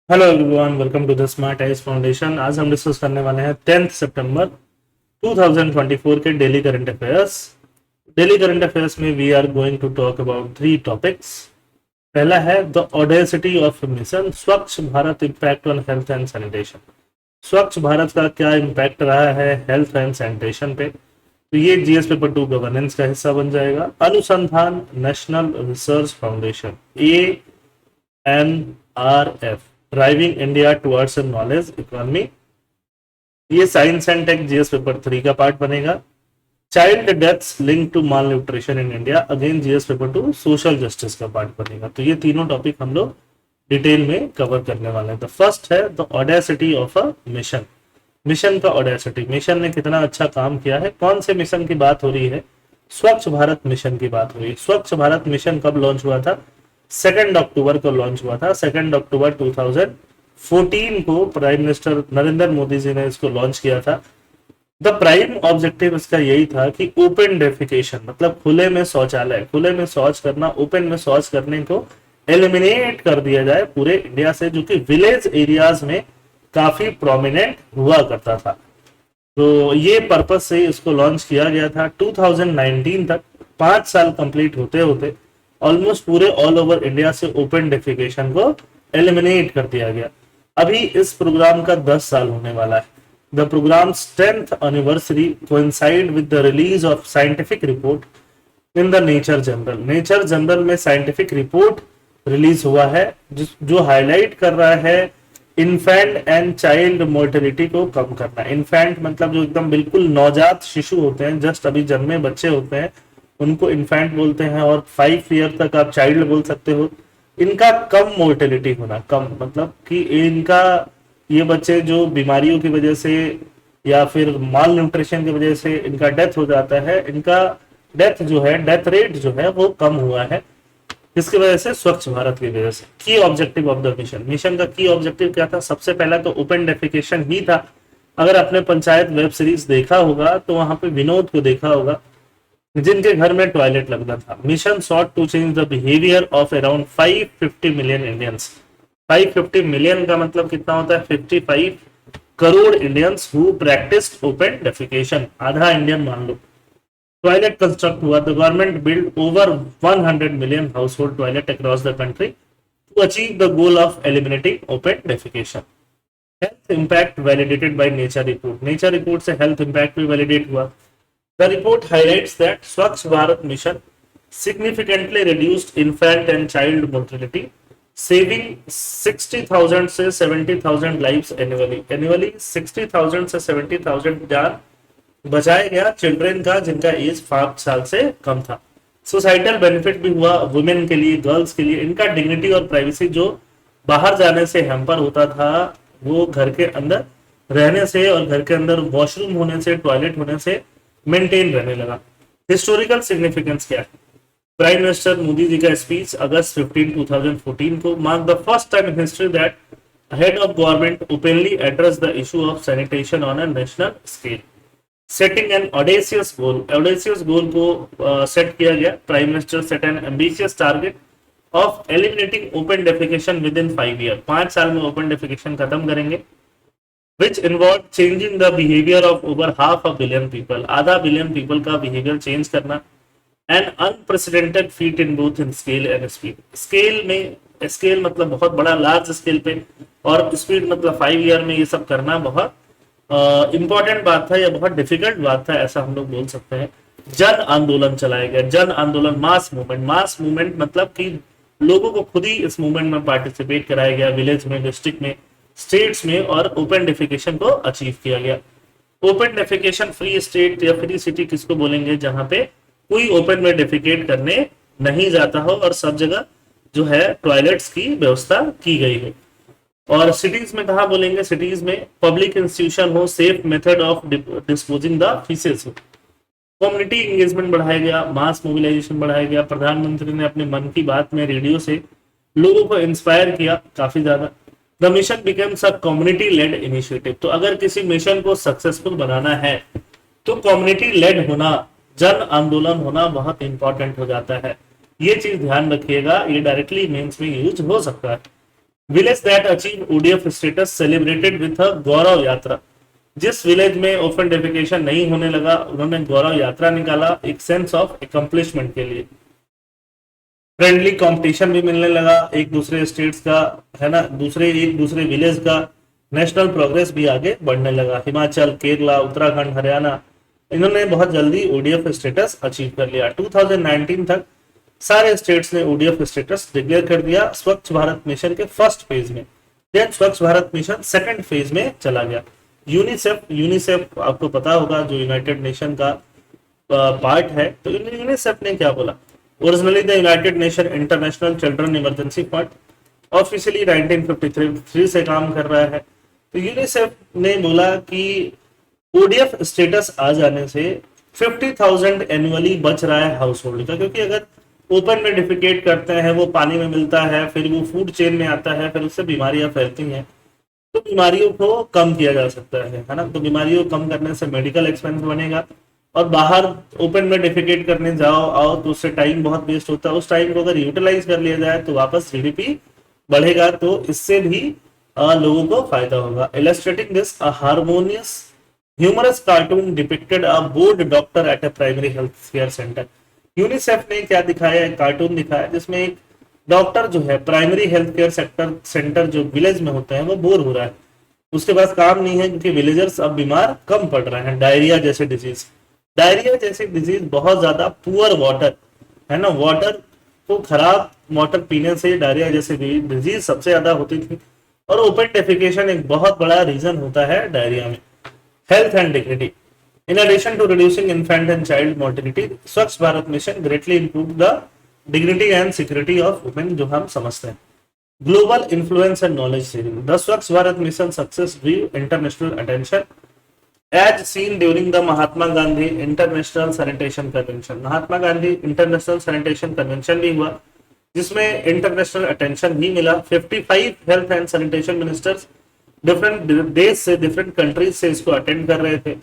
Hello everyone, welcome to the smart eyes foundation. आज हम discuss करने वाले हैं 10 सितंबर 2024 के daily current affairs. Daily current affairs में we are going to talk about three topics. पहला है the audacity of mission Swachh Bharat impact on health and sanitation. Swachh Bharat का क्या इम्पैक्ट रहा है हेल्थ एंड सैनिटेशन पे, तो ये जीएस पेपर 2 गवर्नेंस का हिस्सा बन जाएगा। Anusandhan national research foundation ANRF driving India towards knowledge economy, ये science and tech GS paper 3 का पार्ट बनेगा। Child deaths link to malnutrition in India, again GS paper 2 social justice का part बनेगा। तो ये तीनों टॉपिक हम लोग डिटेल में कवर करने वाले हैं। द फर्स्ट है the audacity of a mission. Mission का ऑडेसिटी, मिशन ने कितना अच्छा काम किया है। कौन से मिशन की बात हो रही है? स्वच्छ भारत मिशन की बात हो रही है। स्वच्छ भारत मिशन कब लॉन्च हुआ था? 2 अक्टूबर को लॉन्च हुआ था। 2 अक्टूबर 2014 को प्राइम मिनिस्टर नरेंद्र मोदी जी ने इसको लॉन्च किया था। द प्राइम ऑब्जेक्टिव इसका यही था कि ओपन डेफिकेशन मतलब खुले में शौचालय, खुले में शौच करना, ओपन में शौच करने को एलिमिनेट कर दिया जाए पूरे इंडिया से, जो कि विलेज एरियाज में काफी प्रोमिनेंट हुआ करता था। तो ये पर्पज से इसको लॉन्च किया गया था। 2019 तक 5 साल कंप्लीट होते होते ऑलमोस्ट पूरे ऑल ओवर इंडिया से ओपन डेफिकेशन को एलिमिनेट कर दिया गया। अभी इस प्रोग्राम का 10 साल होने वाला है। The programme 10th anniversary coincide with the release of scientific report in the Nature journal. Nature journal में साइंटिफिक रिपोर्ट रिलीज हुआ है जो हाईलाइट कर रहा है इन्फेंट एंड चाइल्ड मोर्टेलिटी को कम करना। इन्फेंट मतलब जो एकदम बिल्कुल नवजात शिशु होते हैं, जस्ट अभी जन्मे बच्चे होते हैं, उनको इन्फेंट बोलते हैं। और 5 ईयर तक आप चाइल्ड बोल सकते हो। इनका कम मोर्टेलिटी होना, कम मतलब कि इनका, ये बच्चे जो बीमारियों की वजह से या फिर माल न्यूट्रिशन की वजह से इनका डेथ हो जाता है, इनका डेथ जो है, डेथ रेट जो है वो कम हुआ है। किसकी वजह से? स्वच्छ भारत की वजह से। की objective of the mission, mission का की ऑब्जेक्टिव क्या था? सबसे पहला तो ओपन डेफिकेशन ही था। अगर आपने पंचायत वेब सीरीज देखा होगा तो वहां पे विनोद को देखा होगा जिनके घर में टॉयलेट लगता था। Mission sought to change the behaviour of around 550 million Indians. 550 million का मतलब कितना होता है? 55 crore Indians who practised open defecation, आधा इंडियन मान लो। टॉयलेट कंस्ट्रक्ट हुआ। The government build over 100 million household toilet across the country to achieve the goal of eliminating open defecation. Health impact validated by Nature report, Nature report से health impact भी validate हुआ। The report highlights that Swachh Bharat mission significantly reduced infant and child mortality, saving 60,000 से 70,000 lives annually. Annually 60,000 से 70,000 जान बचाया गया children का जिनका एज 5 साल से कम था। सोसाइटल बेनिफिट भी हुआ वुमेन के लिए, गर्ल्स के लिए। इनका डिग्निटी और प्राइवेसी जो बाहर जाने से हैम्पर होता था, वो घर के अंदर रहने से और घर के अंदर वॉशरूम होने से, टॉयलेट होने से मेंटेन रहने लगा। हिस्टोरिकल सिग्निफिकेंस क्या है? प्राइम मिनिस्टर मोदी जी का स्पीच अगस्त 15 2014 को mark the first time in history that head of government openly address the issue of sanitation on a national scale. Setting an audacious goal, audacious goal को set किया गया। Prime minister set an ambitious target of eliminating open defecation within 5 year. 5 साल में open defecation खत्म करेंगे। which involved changing the behavior of over half a billion people, आधा billion people का behaviour change करना। An unprecedented feet in both in scale and speed. Scale में, scale मतलब बहुत बड़ा, लार्ज स्केल पे, और स्पीड मतलब 5 ईयर में ये सब करना बहुत इंपॉर्टेंट बात था या बहुत डिफिकल्ट बात था, ऐसा हम लोग बोल सकते हैं। जन आंदोलन चलाया गया। जन आंदोलन, मास मूवमेंट। मास मूवमेंट मतलब कि लोगों को खुद ही इस मूवमेंट में पार्टिसिपेट कराया गया, विलेज में, डिस्ट्रिक्ट में, स्टेट्स में, और ओपन डेफिकेशन को अचीव किया गया। ओपन डेफिकेशन फ्री स्टेट या फ्री सिटी किसको बोलेंगे? जहां पे कोई ओपन में डेफिकेट करने नहीं जाता हो और सब जगह जो है टॉयलेट्स की व्यवस्था की गई है। और सिटीज में कहा बोलेंगे? सिटीज में पब्लिक इंस्टीट्यूशन हो, safe method of disposing the faeces हो। कम्युनिटी एंगेजमेंट बढ़ाया गया, मास मोबिलाइजेशन बढ़ाया गया। प्रधानमंत्री ने अपने मन की बात में रेडियो से लोगों को इंस्पायर किया काफी ज्यादा। The mission becomes a community lead initiative. तो अगर किसी मिशन को सक्सेसफुल बनाना है तो कम्युनिटी लेड होना, जन आंदोलन होना बहुत इंपॉर्टेंट हो जाता है। ये चीज ध्यान रखिएगा, ये डायरेक्टली मेंस में यूज हो सकता है। Village that achieve ODF status celebrated with a Gaurav Yatra. जिस विलेज में ओपन डेफिकेशन नहीं होने लगा उन्होंने गौरव यात्रा निकाला एक सेंस ऑफ अकम्पलिशमेंट के लिए। फ्रेंडली कंपटीशन भी मिलने लगा एक दूसरे स्टेट्स का, है ना, एक दूसरे विलेज का। नेशनल प्रोग्रेस भी आगे बढ़ने लगा। हिमाचल, केरला, उत्तराखंड, हरियाणा, इन्होंने बहुत जल्दी ओडीएफ स्टेटस अचीव कर लिया। 2019 तक सारे स्टेट्स ने ओडीएफ स्टेटस डिक्लेयर कर दिया स्वच्छ भारत मिशन के फर्स्ट फेज में। देन स्वच्छ भारत मिशन सेकंड फेज में चला गया। यूनिसेफ आपको पता होगा जो यूनाइटेड नेशन का पार्ट है। तो यूनिसेफ ने क्या बोला, originally the United nation international children emergency fund, officially 1953 से काम कर रहा है। तो यूनिसेफ ने बोला कि ओडीएफ स्टेटस आ जाने से 50,000 एनुअली बच रहा है हाउस होल्ड का, क्योंकि अगर ओपन में डिफिकेट करते हैं वो पानी में मिलता है, फिर वो फूड चेन में आता है, फिर उससे बीमारियां फैलती हैं। तो बीमारियों को कम किया जा सकता है ना। तो बीमारियों को कम करने से मेडिकल एक्सपेंस बनेगा, और बाहर ओपन में डिफिकेट करने जाओ आओ तो उससे टाइम बहुत वेस्ट होता है। उस टाइम को अगर यूटिलाइज कर लिया जाए तो वापस जीडीपी बढ़ेगा, तो इससे भी लोगों को फायदा होगा। Illustrating this a harmonious humorous cartoon depicted a bored doctor at a primary health care centre. UNICEF ने क्या दिखाया, एक कार्टून दिखाया जिसमें एक डॉक्टर जो है प्राइमरी हेल्थ केयर सेंटर जो विलेज में होते हैं वो बोर हो रहा है, उसके पास काम नहीं है, क्योंकि विलेजर्स अब बीमार कम पड़ रहे हैं। डायरिया जैसी डिजीज बहुत ज्यादा, पुअर वाटर, है ना, वाटर को खराब वाटर पीने से डायरिया जैसी डिजीज सबसे ज्यादा होती थी। और ओपन डेफिकेशन एक बहुत बड़ा रीजन होता है डायरिया में। Health and dignity, in addition to reducing infant and child mortality, Swachh Bharat mission greatly improve the dignity and security of women, जो हम समझते हैं। Global influence and knowledge sharing, the Swachh Bharat mission success drew international attention as seen during the Mahatma Gandhi international sanitation convention. Mahatma Gandhi international sanitation convention भी हुआ जिसमें international attention भी मिला। 55 health and sanitation ministers different देश से, डिफरेंट कंट्रीज से इसको अटेंड कर रहे थे।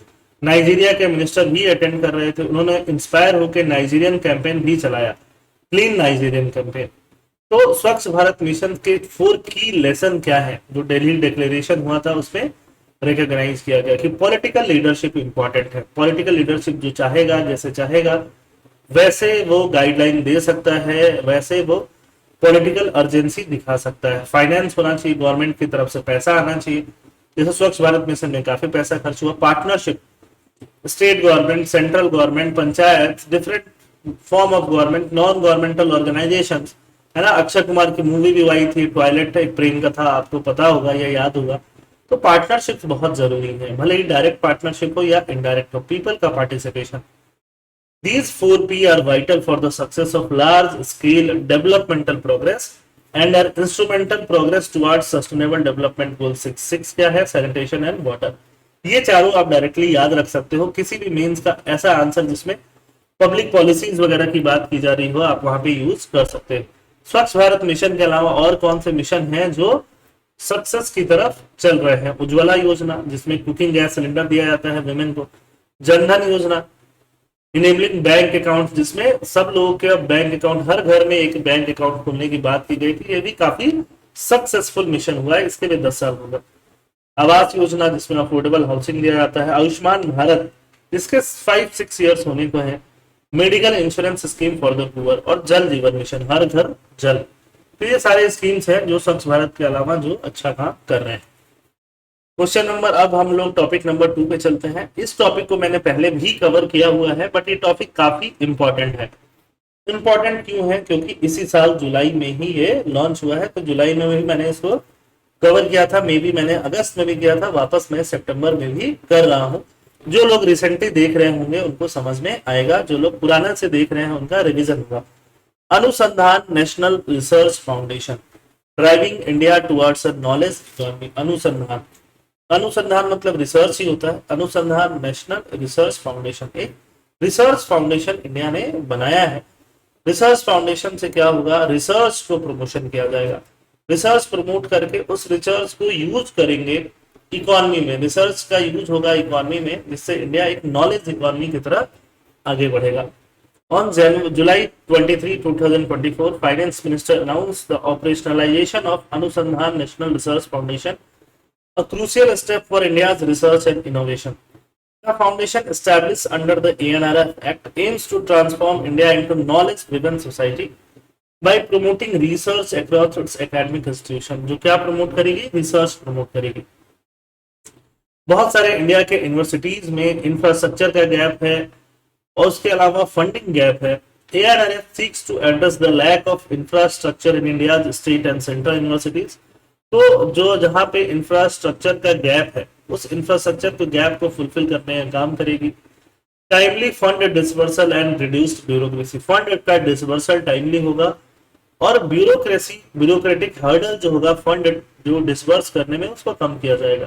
नाइजीरिया के मिनिस्टर भी अटेंड कर रहे थे। उन्होंने इंस्पायर होकर नाइजीरियन कैंपेन भी चलाया, क्लीन नाइजीरियन कैंपेन। तो स्वच्छ भारत मिशन के 4 की लेसन क्या है जो दिल्ली डिक्लेरेशन हुआ था उसमें रिकॉग्नाइज किया गया कि पॉलिटिकल लीडरशिप इंपॉर्टेंट है। पॉलिटिकल लीडरशिप जो चाहेगा, जैसे चाहेगा वैसे वो गाइडलाइन दे सकता है, वैसे वो पॉलिटिकल अर्जेंसी दिखा सकता है। फाइनेंस होना चाहिए, गवर्नमेंट की तरफ से पैसा आना चाहिए, जैसे स्वच्छ भारत मिशन में काफी पैसा खर्च हुआ। Partnership, state government, central government, panchayat, different form of government, non governmental organisation, है ना। अक्षय कुमार की मूवी भी आई थी टॉयलेट, एक प्रेम कथा, आपको पता होगा या याद होगा। तो पार्टनरशिप बहुत जरूरी है, भले ही डायरेक्ट पार्टनरशिप हो या इनडायरेक्ट हो, पीपल का participation. These 4P are vital for the success of large scale developmental progress and are instrumental progress towards sustainable development goal 6। 6 क्या है, sanitation and water। ये चारों आप डायरेक्टली याद रख सकते हो। किसी भी मेंस का ऐसा आंसर जिसमें पब्लिक पॉलिसीज वगैरह की बात की जा रही हो, आप वहां पे यूज कर सकते हैं। स्वच्छ भारत मिशन के अलावा और कौन से मिशन हैं जो सक्सेस की तरफ चल रहे हैं? उज्ज्वला योजना, जिसमें कुकिंग गैस सिलेंडर दिया जाता है वुमेन को। जनधन योजना, इनेबलिंग बैंक अकाउंट, जिसमें सब लोगों के बैंक अकाउंट, हर घर में एक बैंक अकाउंट खोलने की बात की गई थी। ये भी काफी सक्सेसफुल मिशन हुआ है, इसके लिए 10 साल होगा। आवास योजना, जिसमें अफोर्डेबल हाउसिंग दिया जाता है। आयुष्मान भारत, जिसके 5-6 ईयर्स होने को है। Medical insurance scheme for the poor, और जल जीवन मिशन, हर घर जल। तो ये सारे स्कीम्स हैं जो स्वच्छ भारत के अलावा जो अच्छा काम कर रहे हैं। क्वेश्चन नंबर, अब हम लोग टॉपिक नंबर 2 पे चलते हैं। इस टॉपिक को मैंने पहले भी कवर किया हुआ है, बट ये टॉपिक काफी इंपॉर्टेंट है। इंपॉर्टेंट क्यों है? क्योंकि इसी साल जुलाई में ही ये लॉन्च हुआ है। तो जुलाई में भी मैंने इसको कवर किया था, मे बी मैंने अगस्त में भी किया था, वापस मैं सितंबर में भी कर रहा हूँ। जो लोग रिसेंटली देख रहे होंगे उनको समझ में आएगा, जो लोग पुराना से देख रहे हैं उनका रिविजन होगा। अनुसंधान national research foundation, driving India towards a knowledge economy. अनुसंधान, अनुसंधान मतलब रिसर्च ही होता है। अनुसंधान नेशनल रिसर्च फाउंडेशन, एक रिसर्च फाउंडेशन इंडिया ने बनाया है। रिसर्च फाउंडेशन से क्या होगा, रिसर्च को प्रमोशन किया जाएगा। रिसर्च प्रमोट करके उस रिसर्च को यूज करेंगे इकोनॉमी में, रिसर्च का यूज होगा इकोनॉमी में, जिससे इंडिया एक नॉलेज इकोनॉमी की तरफ आगे बढ़ेगा। On July 23, 2024, Finance Minister announced the operationalization of Anusandhan National Research Foundation, a crucial step for India's research and innovation. The foundation, established under the ANRF Act, aims to transform India into a knowledge-driven society by promoting research across its academic institution. जो क्या promote करेगी? Research promote करेगी। बहुत सारे India के universities में infrastructure का gap है और उसके अलावा फंडिंग गैप है। ANRF seeks to address the lack of infrastructure in India's state and central universities. तो जो जहां पे इंफ्रास्ट्रक्चर का गैप है उस इंफ्रास्ट्रक्चर के गैप को फुलफिल करने का काम करेगी। Timely fund disbursal and reduced bureaucracy, fund का डिसबर्सल टाइमली होगा और ब्यूरोक्रेटिक हर्डल जो होगा फंड जो डिसबर्स करने में उसको कम किया जाएगा,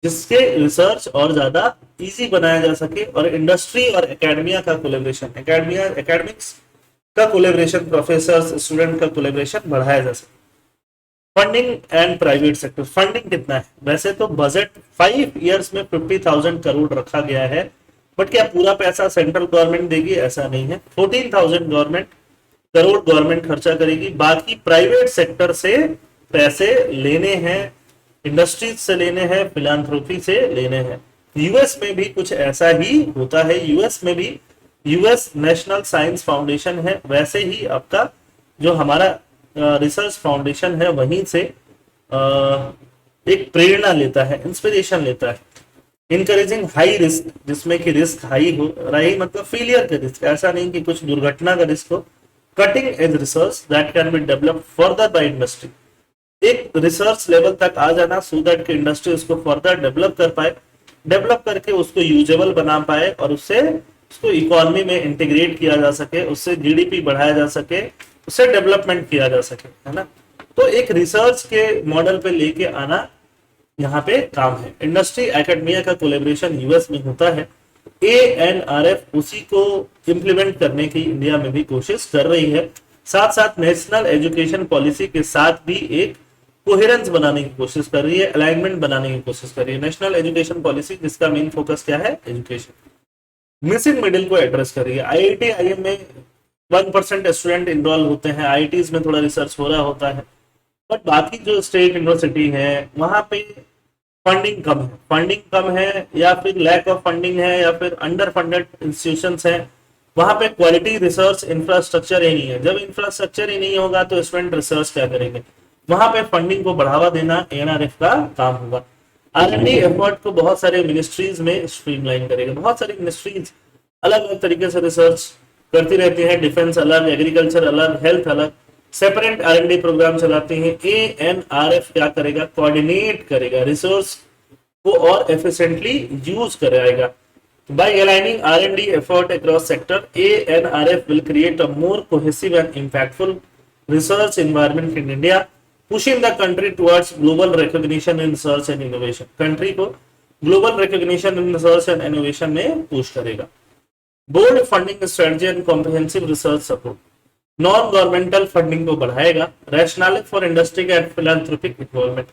जिससे रिसर्च और ज्यादा इजी बनाया जा सके और इंडस्ट्री और एकेडमिया का कोलैबोरेशन, एकेडमिक्स का कोलैबोरेशन, प्रोफेसर स्टूडेंट का कोलैबोरेशन बढ़ाया जा सके। Funding and private sector, funding कितना है? वैसे तो बजट 5 इयर्स में 50,000 करोड़ रखा गया है, बट क्या पूरा पैसा सेंट्रल गवर्नमेंट देगी? ऐसा नहीं है। 14,000 करोड़ गवर्नमेंट खर्चा करेगी, बाकी प्राइवेट सेक्टर से पैसे लेने हैं, इंडस्ट्रीज से लेने हैं, फिलांथ्रोपी से लेने हैं। यूएस में भी कुछ ऐसा ही होता है। यूएस में भी यूएस नेशनल साइंस फाउंडेशन है, वैसे ही आपका जो हमारा रिसर्च फाउंडेशन है वहीं से एक प्रेरणा लेता है, इंस्पिरेशन लेता है। इनकरेजिंग हाई रिस्क, जिसमें कि रिस्क हाई हो रही, मतलब फेलियर का रिस्क, ऐसा नहीं कि कुछ दुर्घटना का रिस्क हो। Cutting edge research that can be develop further by industry, एक रिसर्च लेवल तक आ जाना सो दैट कि इंडस्ट्री उसको फर्दर डेवलप कर पाए, डेवलप करके उसको यूजेबल बना पाए और उससे उसको इकोनॉमी में इंटीग्रेट किया जा सके, उससे जीडीपी बढ़ाया जा सके, उससे डेवलपमेंट किया जा सके, है ना। तो एक रिसर्च के मॉडल पे लेके आना यहाँ पे काम है। इंडस्ट्री एकेडमिया का कोलैबोरेशन यूएस में होता है। ANRF उसी को इंप्लीमेंट करने की इंडिया में भी कोशिश कर रही है। साथ साथ नेशनल एजुकेशन पॉलिसी के साथ भी एक कोहेरेंस बनाने की कोशिश कर रही है, अलाइनमेंट बनाने की कोशिश कर रही है। नेशनल एजुकेशन पॉलिसी जिसका मेन फोकस क्या है? एजुकेशन। मिसिंग मिडिल को एड्रेस कर रही है। IIT IIM में 1% स्टूडेंट इनरोल होते हैं, IITs में थोड़ा रिसर्च हो रहा होता है, बट बाकी जो स्टेट यूनिवर्सिटी है वहां पे फंडिंग कम है या फिर लैक ऑफ फंडिंग है या फिर अंडर फंडेड इंस्टीट्यूशंस है, वहां पे क्वालिटी रिसर्च इंफ्रास्ट्रक्चर ही नहीं है। जब इंफ्रास्ट्रक्चर ही नहीं होगा तो स्टूडेंट रिसर्च क्या करेंगे? वहां पे फंडिंग को बढ़ावा देना ANRF का काम होगा। R&D एफर्ट को बहुत सारे मिनिस्ट्रीज में स्ट्रीमलाइन करेगा। बहुत सारी मिनिस्ट्रीज अलग अलग तरीके से रिसर्च करती रहती है, डिफेंस अलग, एग्रीकल्चर अलग, हेल्थ अलग, सेपरेट R&D प्रोग्राम चलाते हैं। ANRF क्या करेगा? कोऑर्डिनेट करेगा, रिसोर्स को और एफिशिएंटली यूज कराएगा। By aligning R&D effort across sector, ANRF will create a more cohesive and impactful research environment in India, pushing the country towards global recognition in research and innovation. Country को global recognition in research and innovation में push करेगा। Bold funding strategy and comprehensive research support. Non governmental funding को बढ़ाएगा। Rational for industry and philanthropic involvement.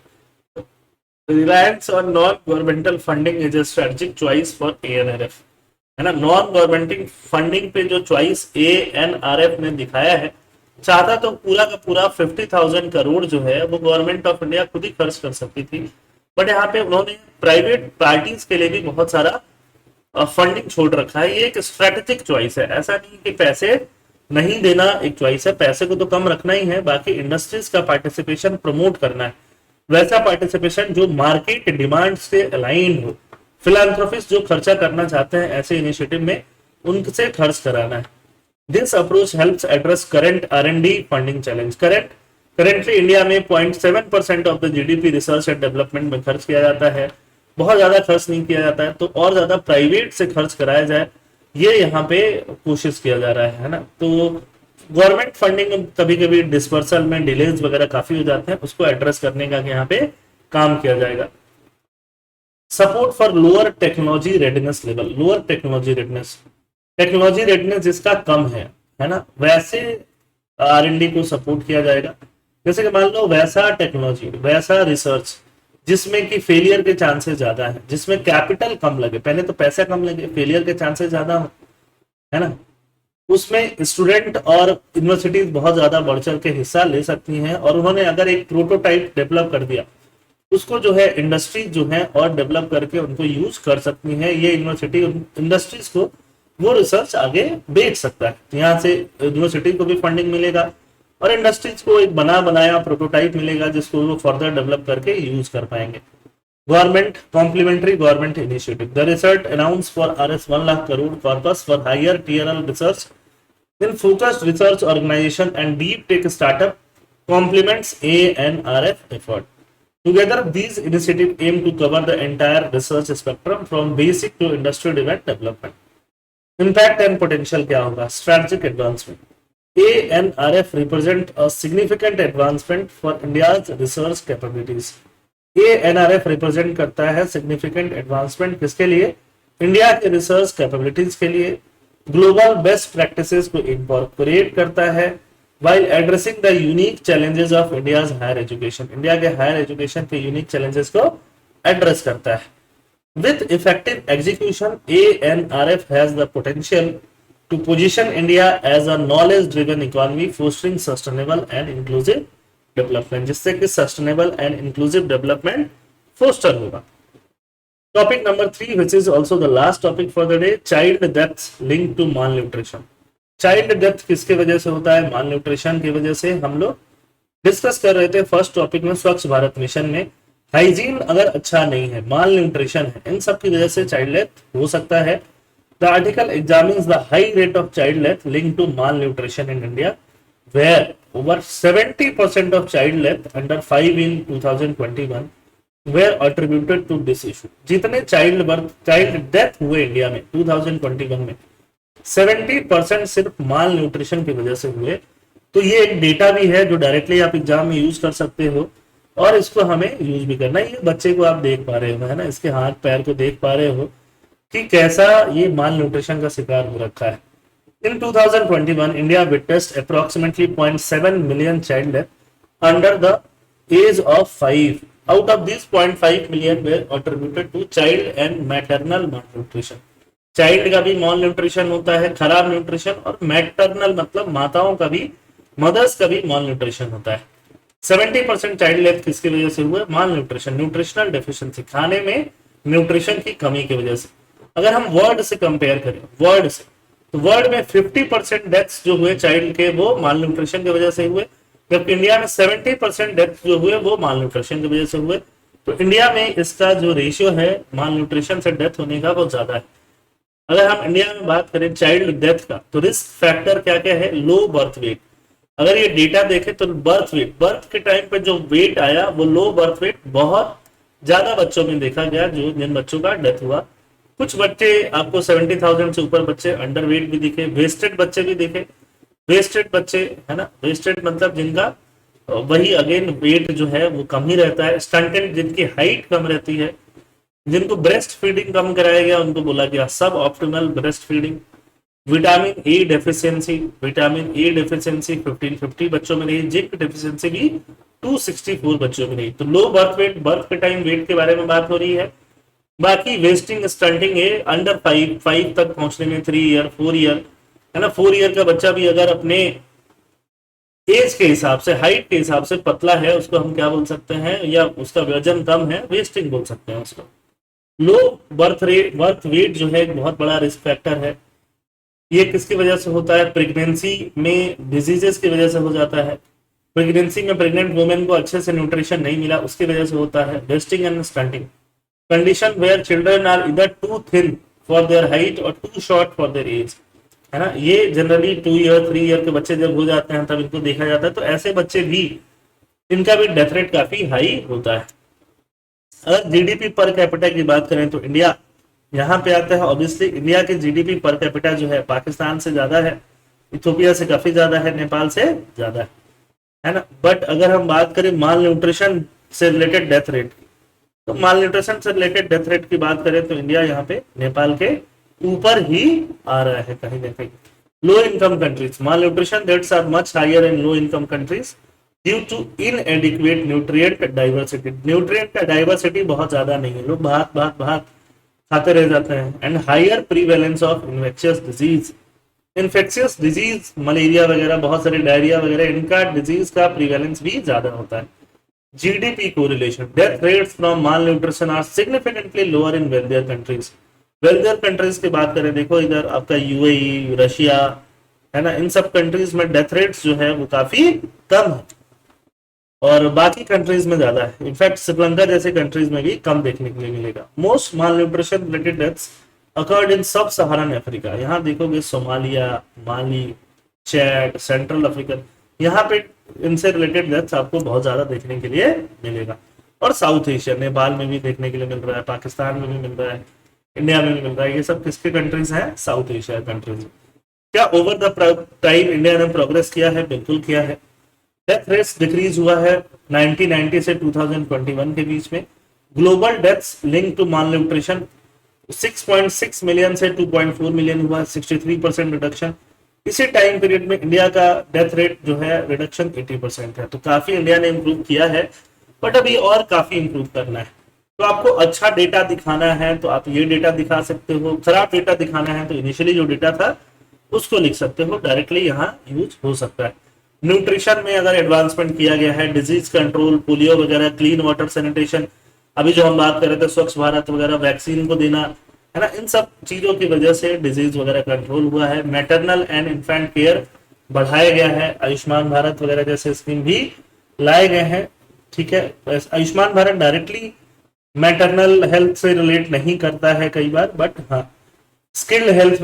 Reliance on non governmental funding is a strategic choice for ANRF, है ना। Non गवर्नमेंटिंग funding पे जो choice ANRF ने दिखाया है, चाहता तो पूरा का पूरा 50,000 करोड़ जो है वो गवर्नमेंट ऑफ इंडिया खुद ही खर्च कर सकती थी, बट यहाँ पे उन्होंने प्राइवेट पार्टीज के लिए भी बहुत सारा फंडिंग छोड़ रखा है। ये एक स्ट्रेटेजिक चॉइस है, ऐसा नहीं कि पैसे नहीं देना एक चॉइस है, पैसे को तो कम रखना ही है, बाकी इंडस्ट्रीज का पार्टिसिपेशन प्रमोट करना है, वैसा पार्टिसिपेशन जो मार्केट डिमांड से अलाइन हो। फिलांथ्रोपिस्ट जो खर्चा करना चाहते हैं ऐसे इनिशिएटिव में, उनसे खर्च कराना है। This approach helps address current R&D funding challenge. Currently India में 0.7% of the GDP research and development में खर्च किया जाता है, बहुत ज्यादा खर्च नहीं किया जाता है, तो और ज्यादा प्राइवेट से खर्च कराया जाए, ये यहाँ पे कोशिश किया जा रहा है ना। तो गवर्नमेंट फंडिंग कभी कभी डिस्पर्सल में डिलेज वगैरह काफी हो जाते हैं, उसको एड्रेस करने का यहाँ पे काम किया जाएगा। Support for lower technology readiness level. Lower technology readiness जिसका कम है ना, वैसे R&D को सपोर्ट किया जाएगा। जैसे कि मान लो वैसा टेक्नोलॉजी, वैसा रिसर्च जिसमें कि फेलियर के चांसेस ज्यादा है, जिसमें कैपिटल कम लगे, पहले तो पैसा कम लगे, फेलियर के चांसेस ज्यादा हो, है ना, उसमें स्टूडेंट और यूनिवर्सिटीज बहुत ज्यादा बढ़ चढ़ के हिस्सा ले सकती हैं, और उन्होंने अगर एक प्रोटोटाइप डेवलप कर दिया, उसको जो है इंडस्ट्रीज जो है और डेवलप करके उनको यूज कर सकती हैं। ये यूनिवर्सिटी इंडस्ट्रीज को वो रिसर्च आगे बेच सकता है, यहाँ से यूनिवर्सिटी को भी फंडिंग मिलेगा और इंडस्ट्रीज को एक बना बनाया प्रोटोटाइप मिलेगा जिसको वो फर्दर डेवलप करके यूज कर पाएंगे। Government complementary government initiative, the research announce for RS 1 lakh crore corpus for higher TRL research in focused research organization and deep tech startup complements ANRF effort. Together, these initiatives aim to cover the entire research spectrum from basic to industry-driven development. Impact and potential क्या होगा? Strategic advancement. ANRF represent a significant advancement for India's research capabilities. ANRF represent करता है significant advancement किसके लिए? India के research capabilities के लिए। Global best practices को इनकॉर्पोरेट करता है while addressing the unique challenges of India's higher education. India के हायर एजुकेशन के यूनिक चैलेंजेस को एड्रेस करता है। With effective execution, ANRF has the potential to position India as a knowledge-driven economy, fostering sustainable and inclusive development, जिससे कि sustainable and inclusive development foster होगा। Topic number 3, which is also the last topic for the day, child deaths linked to malnutrition. Child death किसके वजह से होता है? माल nutrition की वजह से। हम लोग डिस्कस कर रहे थे फर्स्ट टॉपिक में स्वच्छ भारत मिशन में, हाइजीन अगर अच्छा नहीं है, माल न्यूट्रिशन है, इन सब की वजह से चाइल्ड डेथ हो सकता है। The article examines the high rate of child death linked to malnutrition in India, where over 70% of child death under 5 in 2021 were attributed to this issue. जितने चाइल्ड डेथ हुए India में 2021 में 70% सिर्फ माल nutrition की वजह से हुए। तो ये एक डेटा भी है जो डायरेक्टली आप एग्जाम में यूज कर सकते हो और इसको हमें यूज भी करना है। ये बच्चे को आप देख पा रहे हो, है ना, इसके हाथ पैर को देख पा रहे हो कि कैसा ये माल न्यूट्रिशन का शिकार हो रखा है। In 2021 India witnessed approximately 0.7 million child death under the age of 5। Out of this 0.5 million were attributed to child and maternal malnutrition. Child का भी मॉल न्यूट्रिशन होता है, खराब न्यूट्रिशन, और मैटरनल मतलब माताओं का भी, मदर्स का भी मॉल न्यूट्रिशन होता है। 70% चाइल्ड डेथ किसकी वजह से हुए? माल न्यूट्रिशन, न्यूट्रिशनल डेफिशिएंसी, खाने में न्यूट्रिशन की कमी की वजह से। अगर हम वर्ल्ड से कंपेयर करें, वर्ल्ड से, तो वर्ल्ड में 50% डेथ्स जो हुए चाइल्ड के वो माल न्यूट्रिशन की वजह से हुए, जबकि इंडिया में 70% डेथ जो हुए वो माल न्यूट्रिशन की वजह से हुए। तो इंडिया में इसका जो रेशियो है माल न्यूट्रिशन से डेथ होने का बहुत ज्यादा है। अगर हम इंडिया में बात करें चाइल्ड डेथ का, तो रिस्क फैक्टर क्या क्या है? Low birth weight. अगर ये डेटा देखें तो बर्थ वेट, बर्थ के टाइम पे जो वेट आया वो लो बर्थ वेट बहुत ज्यादा बच्चों में देखा गया, जो जिन बच्चों का डेथ हुआ। कुछ बच्चे आपको 70,000 से ऊपर बच्चे अंडर वेट भी दिखे, वेस्टेड बच्चे भी दिखे। वेस्टेड बच्चे, है ना, वेस्टेड मतलब जिनका वही अगेन वेट जो है वो कम ही रहता है। स्टंटेड, जिनकी हाइट कम रहती है, जिनको ब्रेस्ट फीडिंग कम कराया गया उनको बोला गया सब optimal breast feeding. Vitamin A deficiency, vitamin A deficiency 1550 बच्चों में रही, जिंक डेफिशिएंसी भी 264 बच्चों में रही। तो लो बर्थ वेट, बर्थ के टाइम वेट के बारे में बात हो रही है। बाकी वेस्टिंग स्टंटिंग है अंडर 5 तक पहुंचने में 3 ईयर 4 ईयर, है ना। 4 ईयर का बच्चा भी अगर अपने एज के हिसाब से, हाइट के हिसाब से पतला है, उसको हम क्या बोल सकते हैं, या उसका वजन कम है, वेस्टिंग बोल सकते हैं उसको। लो बर्थ वेट जो है एक बहुत बड़ा रिस्क फैक्टर है। ये किसकी वजह से होता है? प्रेगनेंसी में डिजीजेस की वजह से हो जाता है। प्रेगनेंसी में प्रेग्नेंट वुमेन को अच्छे से न्यूट्रिशन नहीं मिला, उसकी वजह से होता है। Wasting and stunting, condition where children are either too thin for their height और too short for their age, है ना। ये जनरली 2 ईयर 3 ईयर के बच्चे जब हो जाते हैं तब इनको देखा जाता है। तो ऐसे बच्चे भी, इनका भी डेथ रेट काफी हाई होता है। अगर जीडीपी पर कैपिटा की बात करें तो इंडिया यहाँ पे आता है। ऑब्वियसली इंडिया के जीडीपी पर कैपिटा जो है पाकिस्तान से ज्यादा है, इथियोपिया से काफी ज्यादा है, नेपाल से ज्यादा है ना। बट अगर हम बात करें माल न्यूट्रिशन से रिलेटेड डेथ रेट की, तो माल न्यूट्रिशन से रिलेटेड डेथ रेट की बात करें तो इंडिया यहाँ पे नेपाल के ऊपर ही आ रहा है कहीं ना कहीं। Low income countries, malnutrition rates are much higher in low income countries due to inadequate nutrient diversity. Nutrient का डाइवर्सिटी बहुत ज्यादा नहीं है, लोग भात खाते रह जाते हैं। And higher prevalence of infectious disease, infectious disease, malaria वगैरह, बहुत सारे डायरिया वगैरह, इनका डिजीज का प्रिवेलेंस भी ज्यादा होता है। GDP correlation, death rates from malnutrition are significantly lower in wealthier countries. Wealthier countries की बात करें, देखो इधर आपका यूएई, रशिया है ना, इन सब कंट्रीज में डेथ रेट्स जो है वो काफी कम है और बाकी कंट्रीज में ज्यादा है। इनफैक्ट श्रीलंका जैसे कंट्रीज में भी कम देखने के लिए मिलेगा। Most mall nutrition related deaths occurred in सब सहारन अफ्रीका। यहाँ देखोगे सोमालिया, माली, चैड, सेंट्रल अफ्रीकन, यहाँ पे इनसे रिलेटेड डेथ्स आपको बहुत ज्यादा देखने के लिए मिलेगा। और साउथ एशिया, नेपाल में भी देखने के लिए मिल रहा है, पाकिस्तान में भी मिल रहा है, इंडिया में भी मिल रहा है। ये सब किसके कंट्रीज हैं? South Asia countries. क्या ओवर द टाइम इंडिया ने प्रोग्रेस किया है? बिल्कुल किया है। डेथ रेट्स डिक्रीज हुआ है 1990 से 2021 के बीच में। Global deaths link to malnutrition 6.6 million से 2.4 मिलियन हुआ, 63% रिडक्शन। इसी टाइम पीरियड में इंडिया का डेथ रेट जो है रिडक्शन 80% है। तो काफी इंडिया ने इंप्रूव किया है, बट अभी और काफी इंप्रूव करना है। तो आपको अच्छा डेटा दिखाना है तो आप ये डेटा दिखा सकते हो, खराब डेटा दिखाना है तो इनिशियली जो डेटा था उसको लिख सकते हो, डायरेक्टली यहाँ यूज हो सकता है। न्यूट्रिशन में अगर एडवांसमेंट किया गया है, डिजीज कंट्रोल, पोलियो वगैरह, क्लीन वाटर, सैनिटेशन, अभी जो हम बात कर रहे थे स्वच्छ भारत वगैरह, वैक्सीन को देना है ना, इन सब चीजों की वजह से डिजीज वगैरह कंट्रोल हुआ है। मैटरनल एंड इन्फेंट केयर बढ़ाया गया है, आयुष्मान भारत वगैरह जैसे स्कीम भी लाए गए हैं। ठीक है, Ayushman Bharat directly maternal health से रिलेट नहीं करता है कई बार, बट हाँ स्किल्ड हेल्थ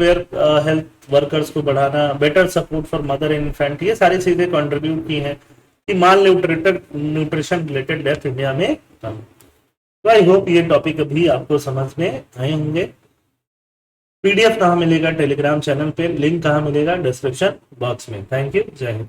वर्कर्स को बढ़ाना, better support for mother and infant, ये सारी चीजें कंट्रीब्यूट की हैं कि माल न्यूट्रिशन रिलेटेड डेथ इंडिया में कम। तो आई होप ये टॉपिक अभी आपको समझ में आए होंगे। पीडीएफ कहाँ मिलेगा? टेलीग्राम चैनल पे, लिंक कहाँ मिलेगा? डिस्क्रिप्शन बॉक्स में। थैंक यू, जय हिंद।